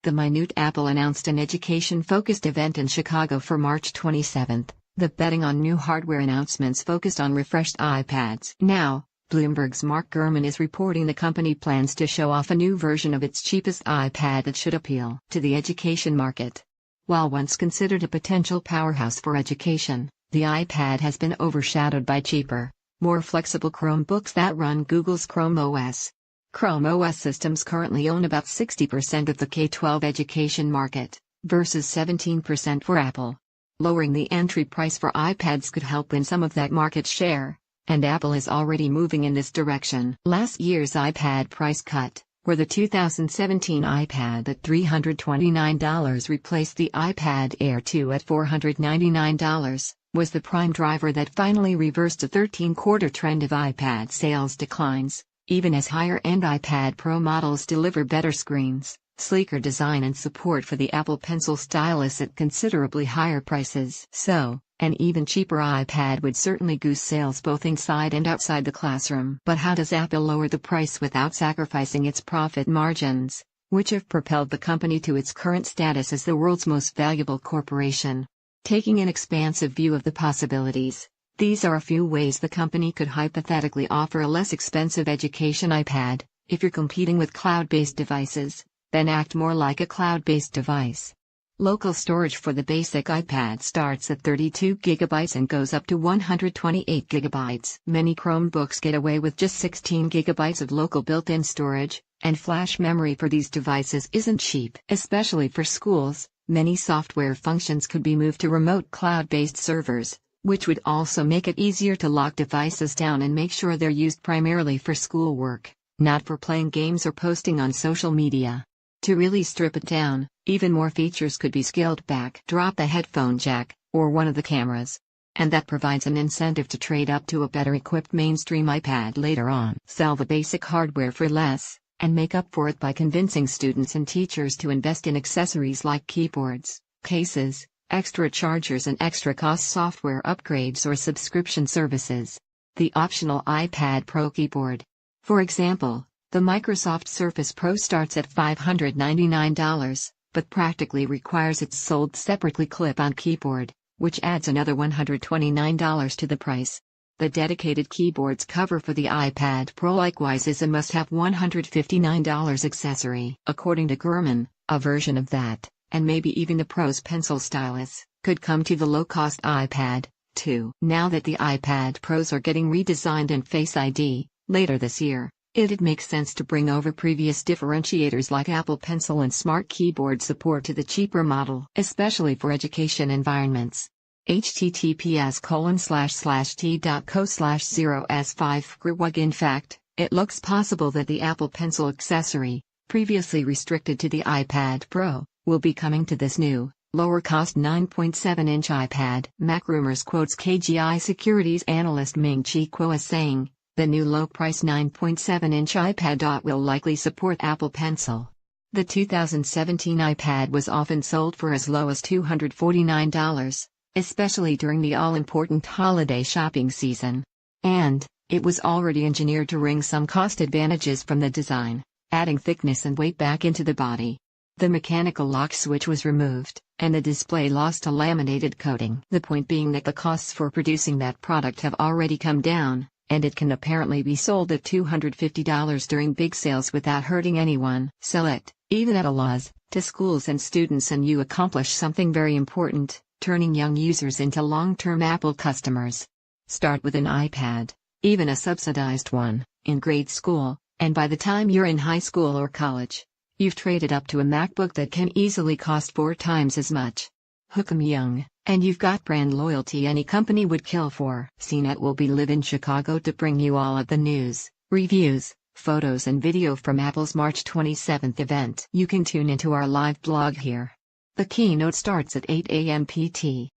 The minute Apple announced an education-focused event in Chicago for March 27. The betting on new hardware announcements focused on refreshed iPads. Now, Bloomberg's Mark Gurman is reporting the company plans to show off a new version of its cheapest iPad that should appeal to the education market. While once considered a potential powerhouse for education, the iPad has been overshadowed by cheaper, more flexible Chromebooks that run Google's Chrome OS. Chrome OS systems currently own about 60% of the K-12 education market, versus 17% for Apple. Lowering the entry price for iPads could help win some of that market share, and Apple is already moving in this direction. Last year's iPad price cut, where the 2017 iPad at $329 replaced the iPad Air 2 at $499, was the prime driver that finally reversed a 13-quarter trend of iPad sales declines, even as higher-end iPad Pro models deliver better screens, sleeker design and support for the Apple Pencil stylus at considerably higher prices. So, an even cheaper iPad would certainly goose sales both inside and outside the classroom. But how does Apple lower the price without sacrificing its profit margins, which have propelled the company to its current status as the world's most valuable corporation? Taking an expansive view of the possibilities, these are a few ways the company could hypothetically offer a less expensive education iPad. If you're competing with cloud-based devices, then act more like a cloud-based device. Local storage for the basic iPad starts at 32 GB and goes up to 128 GB. Many Chromebooks get away with just 16 GB of local built-in storage, and flash memory for these devices isn't cheap. Especially for schools, many software functions could be moved to remote cloud-based servers, which would also make it easier to lock devices down and make sure they're used primarily for schoolwork, not for playing games or posting on social media. To really strip it down, even more features could be scaled back. Drop the headphone jack, or one of the cameras. And that provides an incentive to trade up to a better-equipped mainstream iPad later on. Sell the basic hardware for less, and make up for it by convincing students and teachers to invest in accessories like keyboards, cases, extra chargers and extra-cost software upgrades or subscription services. The optional iPad Pro keyboard. For example, the Microsoft Surface Pro starts at $599, but practically requires its sold separately clip-on keyboard, which adds another $129 to the price. The dedicated keyboard's cover for the iPad Pro likewise is a must-have $159 accessory. According to Gurman, a version of that, and maybe even the Pro's pencil stylus, could come to the low-cost iPad, too. Now that the iPad Pros are getting redesigned and Face ID, later this year, it'd make sense to bring over previous differentiators like Apple Pencil and Smart Keyboard support to the cheaper model, especially for education environments. https://t.co/0s5grwg. In fact, it looks possible that the Apple Pencil accessory, previously restricted to the iPad Pro, will be coming to this new, lower-cost 9.7-inch iPad. MacRumors quotes KGI Securities analyst Ming-Chi Kuo as saying, the new low-price 9.7-inch iPad will likely support Apple Pencil. The 2017 iPad was often sold for as low as $249, especially during the all-important holiday shopping season. And, it was already engineered to wring some cost advantages from the design, adding thickness and weight back into the body. The mechanical lock switch was removed, and the display lost a laminated coating. The point being that the costs for producing that product have already come down, and it can apparently be sold at $250 during big sales without hurting anyone. Sell it, even at a loss, to schools and students and you accomplish something very important, turning young users into long-term Apple customers. Start with an iPad, even a subsidized one, in grade school, and by the time you're in high school or college, you've traded up to a MacBook that can easily cost 4 times as much. Hook 'em young, and you've got brand loyalty any company would kill for. CNET will be live in Chicago to bring you all of the news, reviews, photos and video from Apple's March 27th event. You can tune into our live blog here. The keynote starts at 8 a.m. PT.